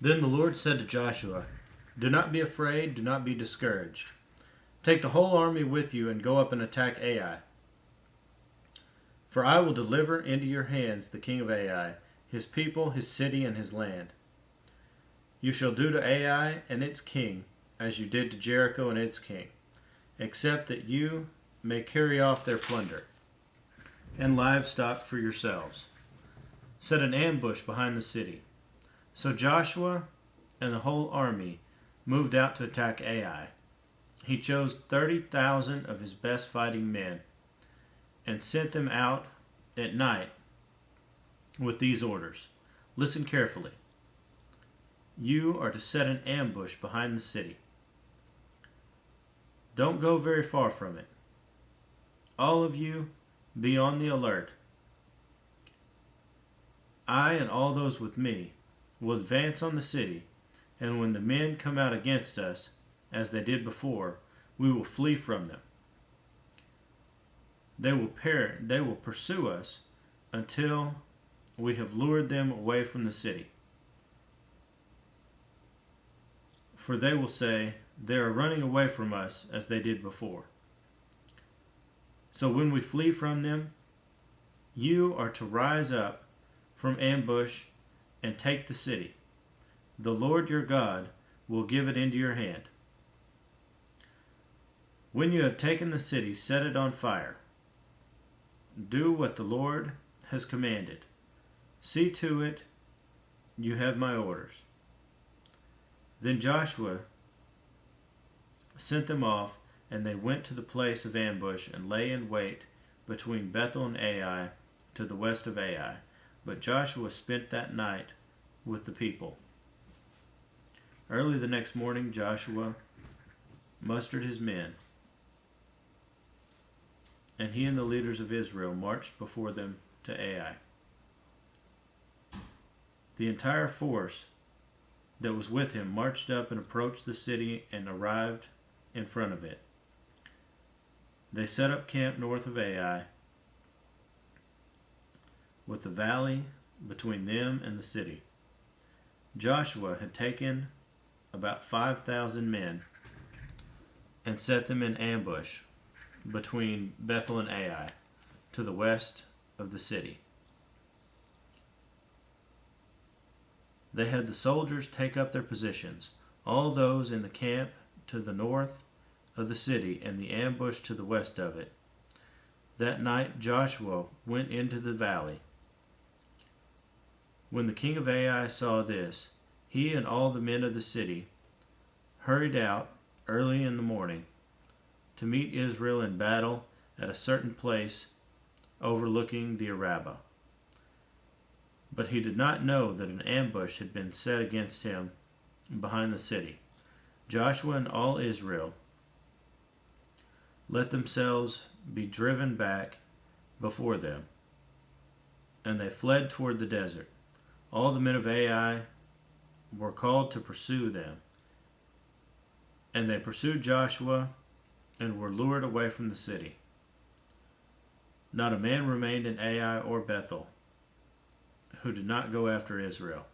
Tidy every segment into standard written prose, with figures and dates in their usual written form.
Then the Lord said to Joshua, "Do not be afraid, do not be discouraged. Take the whole army with you and go up and attack Ai. For I will deliver into your hands the king of Ai, his people, his city, and his land. You shall do to Ai and its king as you did to Jericho and its king, except that you may carry off their plunder and livestock for yourselves. Set an ambush behind the city." So Joshua and the whole army moved out to attack Ai. He chose 30,000 of his best fighting men and sent them out at night with these orders. Listen carefully. You are to set an ambush behind the city. Don't go very far from it. All of you be on the alert. I and all those with me will advance on the city, and when the men come out against us, as they did before, we will flee from them. They will pursue us until we have lured them away from the city. For they will say, "They are running away from us as they did before." So when we flee from them, you are to rise up from ambush and take the city. The Lord your God will give it into your hand. When you have taken the city, set it on fire. Do what the Lord has commanded. See to it you have my orders. Then Joshua sent them off, and they went to the place of ambush and lay in wait between Bethel and Ai to the west of Ai. But Joshua spent that night with the people. Early the next morning, Joshua mustered his men, and he and the leaders of Israel marched before them to Ai. The entire force that was with him marched up and approached the city and arrived in front of it. They set up camp north of Ai, with the valley between them and the city. Joshua had taken about 5,000 men and set them in ambush between Bethel and Ai, to the west of the city. They had the soldiers take up their positions, all those in the camp to the north of the city and the ambush to the west of it. That night Joshua went into the valley. When the king of Ai saw this, he and all the men of the city hurried out early in the morning to meet Israel in battle at a certain place overlooking the Arabah. But he did not know that an ambush had been set against him behind the city. Joshua and all Israel let themselves be driven back before them, and they fled toward the desert. All the men of Ai were called to pursue them, and they pursued Joshua and were lured away from the city. Not a man remained in Ai or Bethel who did not go after Israel.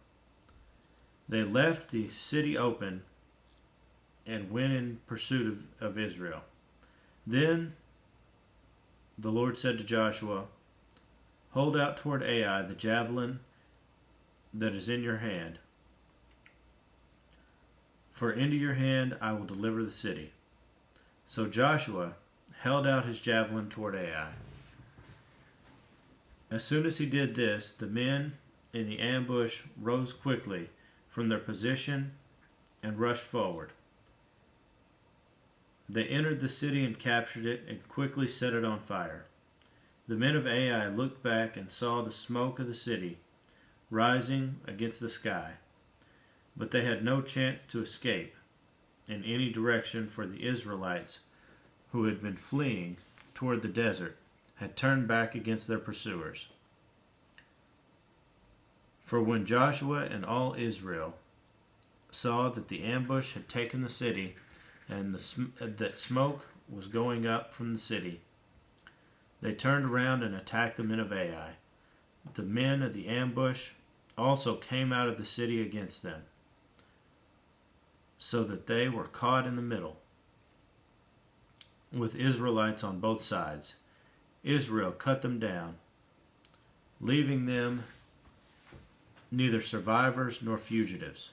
They left the city open and went in pursuit of Israel. Then the Lord said to Joshua, "Hold out toward Ai the javelin that is in your hand, for into your hand I will deliver the city." So Joshua held out his javelin toward Ai. As soon as he did this, the men in the ambush rose quickly from their position and rushed forward. They entered the city and captured it and quickly set it on fire. The men of Ai looked back and saw the smoke of the city rising against the sky, but they had no chance to escape in any direction, for the Israelites who had been fleeing toward the desert had turned back against their pursuers. For when Joshua and all Israel saw that the ambush had taken the city and that smoke was going up from the city, they turned around and attacked the men of Ai. The men of the ambush also came out of the city against them. so that they were caught in the middle, with Israelites on both sides. Israel cut them down, leaving them neither survivors nor fugitives.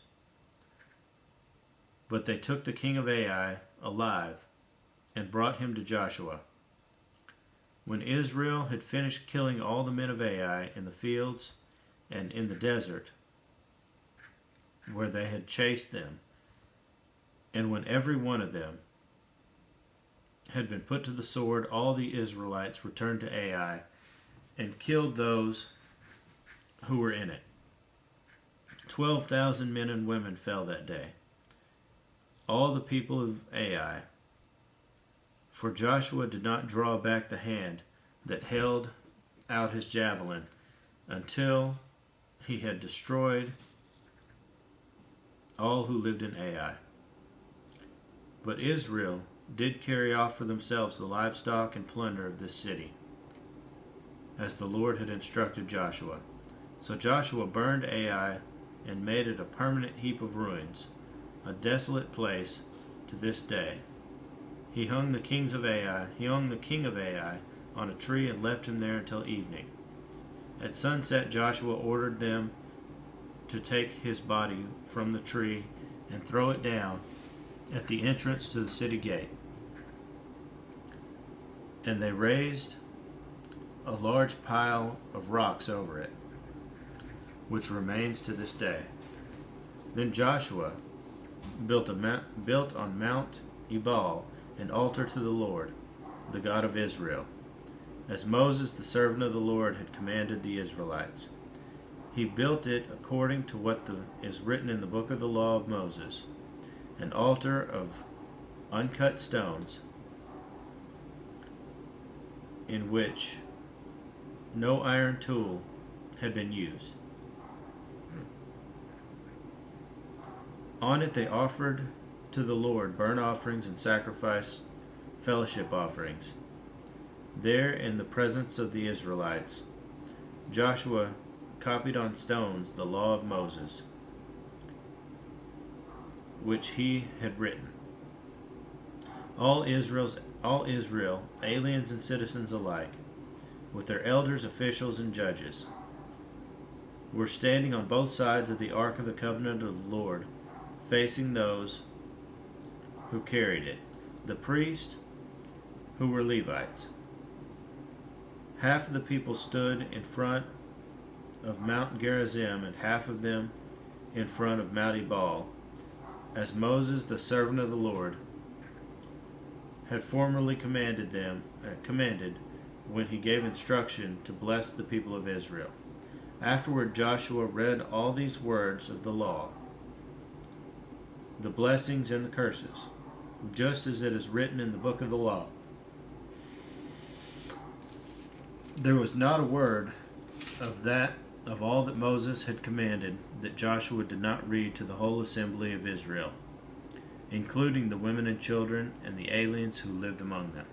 But they took the king of Ai alive and brought him to Joshua. When Israel had finished killing all the men of Ai in the fields and in the desert where they had chased them, and when every one of them had been put to the sword, all the Israelites returned to Ai and killed those who were in it. 12,000 men and women fell that day, all the people of Ai, for Joshua did not draw back the hand that held out his javelin until he had destroyed all who lived in Ai. But Israel did carry off for themselves the livestock and plunder of this city, as the Lord had instructed Joshua. So Joshua burned Ai and made it a permanent heap of ruins, a desolate place to this day. He hung the king of Ai on a tree and left him there until evening. At sunset Joshua ordered them to take his body from the tree and throw it down at the entrance to the city gate. And they raised a large pile of rocks over it, which remains to this day. Then Joshua built on Mount Ebal an altar to the Lord, the God of Israel, as Moses, the servant of the Lord, had commanded the Israelites. He built it according to what is written in the book of the law of Moses, an altar of uncut stones in which no iron tool had been used. On it they offered to the Lord burnt offerings and sacrificed fellowship offerings. There, in the presence of the Israelites, Joshua copied on stones the law of Moses, which he had written. All Israel, aliens and citizens alike, with their elders, officials, and judges, were standing on both sides of the Ark of the Covenant of the Lord, facing those who carried it, the priests, who were Levites. Half of the people stood in front of Mount Gerizim, and half of them in front of Mount Ebal, as Moses, the servant of the Lord, had formerly commanded when he gave instruction to bless the people of Israel. Afterward Joshua read all these words of the law, the blessings and the curses, just as it is written in the book of the law. There was not a word of all that Moses had commanded that Joshua did not read to the whole assembly of Israel, including the women and children and the aliens who lived among them.